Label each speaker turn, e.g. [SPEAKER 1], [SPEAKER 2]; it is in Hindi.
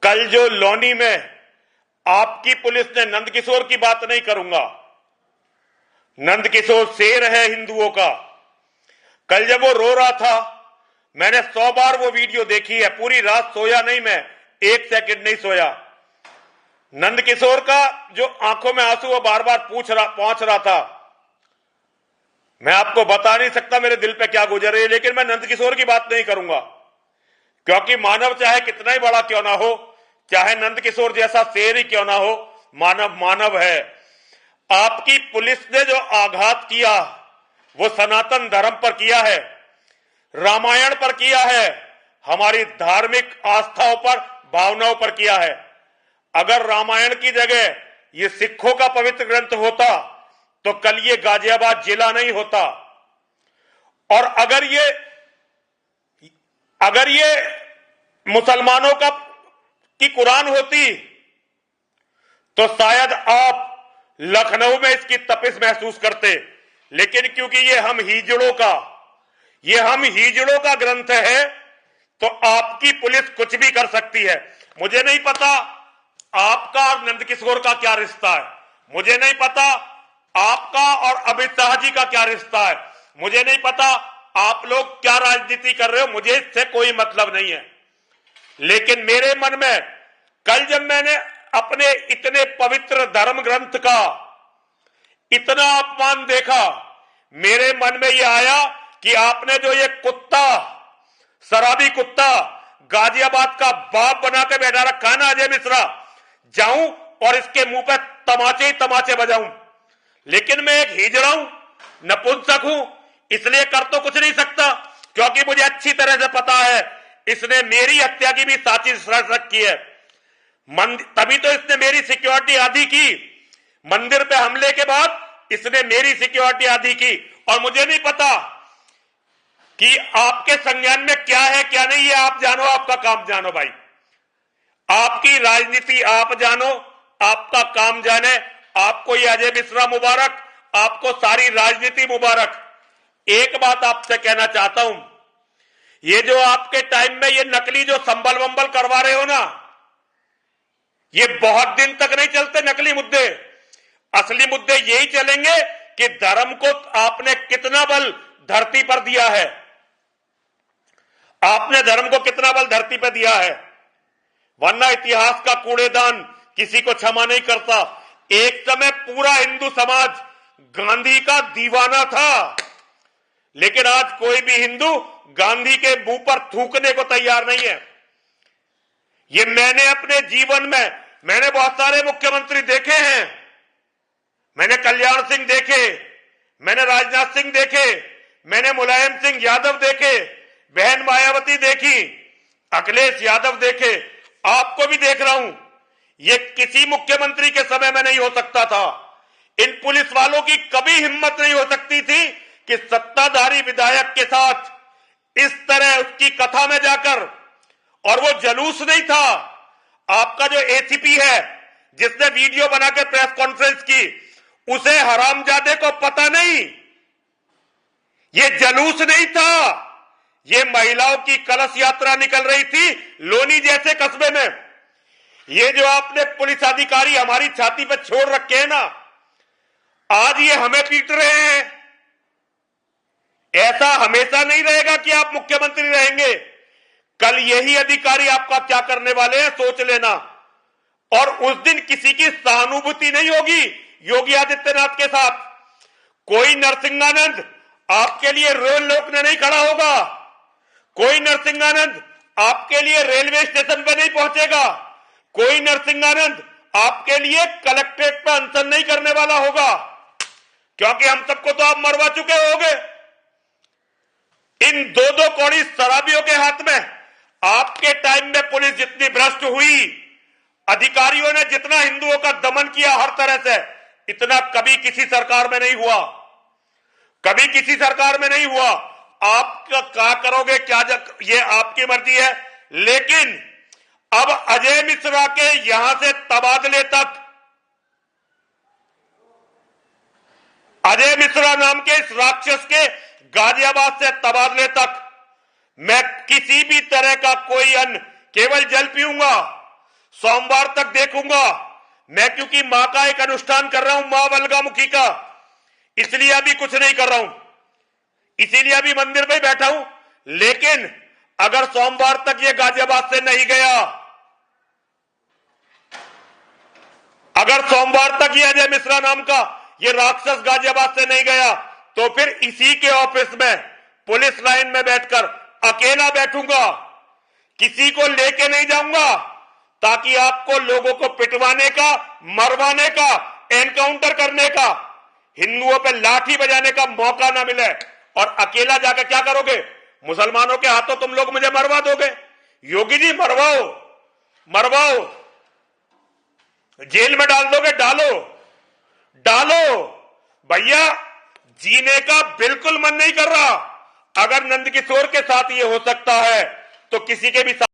[SPEAKER 1] कल जो लौनी में आपकी पुलिस ने, नंदकिशोर की बात नहीं करूंगा, नंदकिशोर शेर है हिंदुओं का। कल जब वो रो रहा था, मैंने 100 बार वो वीडियो देखी है, पूरी रात सोया नहीं मैं, 1 सेकंड नहीं सोया। नंदकिशोर का जो आंखों में आंसू वो बार बार पहुंच रहा था, मैं आपको बता नहीं सकता मेरे दिल पे क्या गुजर रही है, लेकिन मैं नंदकिशोर की बात नहीं करूंगा, क्योंकि मानव चाहे कितना ही बड़ा क्यों ना हो, चाहे नंदकिशोर जैसा शेर ही क्यों ना हो, मानव मानव है। आपकी पुलिस ने जो आघात किया वो सनातन धर्म पर किया है, रामायण पर किया है, हमारी धार्मिक आस्थाओं पर, भावनाओं पर किया है। अगर रामायण की जगह ये सिखों का पवित्र ग्रंथ होता तो कल ये गाजियाबाद जिला नहीं होता। और अगर ये मुसलमानों की कुरान होती तो शायद आप लखनऊ में इसकी तपिश महसूस करते, लेकिन क्योंकि ये हम हिजड़ों का ग्रंथ है तो आपकी पुलिस कुछ भी कर सकती है। मुझे नहीं पता आपका और नंदकिशोर का क्या रिश्ता है, मुझे नहीं पता आपका और अमित शाह जी का क्या रिश्ता है, मुझे नहीं पता आप लोग क्या राजनीति कर रहे हो, मुझे इससे कोई मतलब नहीं है। लेकिन मेरे मन में कल जब मैंने अपने इतने पवित्र धर्म ग्रंथ का इतना अपमान देखा, मेरे मन में यह आया कि आपने जो ये कुत्ता, शराबी कुत्ता गाजियाबाद का बाप बना के बैठा रखा है ना अजय मिश्रा, जाऊं और इसके मुंह पे तमाचे ही तमाचे बजाऊं। लेकिन मैं एक हिजड़ा हूं, नपुंसक हूं, इसलिए कर तो कुछ नहीं सकता, क्योंकि मुझे अच्छी तरह से पता है इसने मेरी हत्या की भी साजिश रखी है। तभी तो इसने मेरी सिक्योरिटी आधी की, मंदिर पे हमले के बाद इसने मेरी सिक्योरिटी आधी की। और मुझे नहीं पता कि आपके संज्ञान में क्या है क्या नहीं है, आप जानो, आपका काम जानो भाई, आपकी राजनीति आप जानो, आपका काम जाने। आपको ये अजय मिश्रा मुबारक, आपको सारी राजनीति मुबारक। एक बात आपसे कहना चाहता हूं, ये जो आपके टाइम में ये नकली जो संबल वंबल करवा रहे हो ना, ये बहुत दिन तक नहीं चलते नकली मुद्दे। असली मुद्दे यही चलेंगे कि धर्म को आपने कितना बल धरती पर दिया है, आपने धर्म को कितना बल धरती पर दिया है। वरना इतिहास का कूड़ेदान किसी को क्षमा नहीं करता। एक समय पूरा हिंदू समाज गांधी का दीवाना था, लेकिन आज कोई भी हिंदू गांधी के मुंह पर थूकने को तैयार नहीं है। ये मैंने अपने जीवन में, मैंने बहुत सारे मुख्यमंत्री देखे हैं, मैंने कल्याण सिंह देखे, मैंने राजनाथ सिंह देखे, मैंने मुलायम सिंह यादव देखे, बहन मायावती देखी, अखिलेश यादव देखे, आपको भी देख रहा हूं। ये किसी मुख्यमंत्री के समय में नहीं हो सकता था। इन पुलिस वालों की कभी हिम्मत नहीं हो सकती थी कि सत्ताधारी विधायक के साथ इस तरह उसकी कथा में जाकर, और वो जलूस नहीं था। आपका जो एसीपी है जिसने वीडियो बना के प्रेस कॉन्फ्रेंस की, उसे हरामजादे को पता नहीं, ये जलूस नहीं था, ये महिलाओं की कलश यात्रा निकल रही थी लोनी जैसे कस्बे में। ये जो आपने पुलिस अधिकारी हमारी छाती पर छोड़ रखे हैं ना, आज ये हमें पीट रहे हैं। ऐसा हमेशा नहीं रहेगा कि आप मुख्यमंत्री रहेंगे। कल यही अधिकारी आपका क्या करने वाले हैं सोच लेना। और उस दिन किसी की सहानुभूति नहीं होगी योगी आदित्यनाथ के साथ। कोई नरसिंहानंद आपके लिए रेल रोकने नहीं खड़ा होगा, कोई नरसिंहानंद आपके लिए रेलवे स्टेशन पर नहीं पहुंचेगा, कोई नरसिंहानंद आपके लिए कलेक्ट्रेट पर अनशन नहीं करने वाला होगा, क्योंकि हम सबको तो आप मरवा चुके होंगे। इन दो कौड़ी शराबियों के हाथ में आपके टाइम में पुलिस जितनी भ्रष्ट हुई, अधिकारियों ने जितना हिंदुओं का दमन किया हर तरह से, इतना कभी किसी सरकार में नहीं हुआ, कभी किसी सरकार में नहीं हुआ। आप क्या करोगे क्या, ये आपकी मर्जी है। लेकिन अब अजय मिश्रा के यहां से तबादले तक, अजय मिश्रा नाम के इस राक्षस के गाजियाबाद से तबादले तक मैं किसी भी तरह का कोई अन्न, केवल जल पीऊंगा, सोमवार तक देखूंगा मैं, क्योंकि मां का एक अनुष्ठान कर रहा हूं, मां बलगामुखी का, इसलिए अभी कुछ नहीं कर रहा हूं, इसीलिए अभी मंदिर में बैठा हूं। लेकिन अगर सोमवार तक ये गाजियाबाद से नहीं गया, अगर सोमवार तक ये अजय मिश्रा नाम का ये राक्षस गाजियाबाद से नहीं गया, तो फिर इसी के ऑफिस में पुलिस लाइन में बैठकर अकेला बैठूंगा, किसी को लेके नहीं जाऊंगा, ताकि आपको लोगों को पिटवाने का, मरवाने का, एनकाउंटर करने का, हिंदुओं पे लाठी बजाने का मौका ना मिले। और अकेला जाकर क्या करोगे? मुसलमानों के हाथों तुम लोग मुझे मरवा दोगे। योगी जी मरवाओ, मरवाओ, जेल में डाल दोगे, डालो, डालो भैया, जीने का बिल्कुल मन नहीं कर रहा। अगर नंदकिशोर के साथ ये हो सकता है तो किसी के भी साथ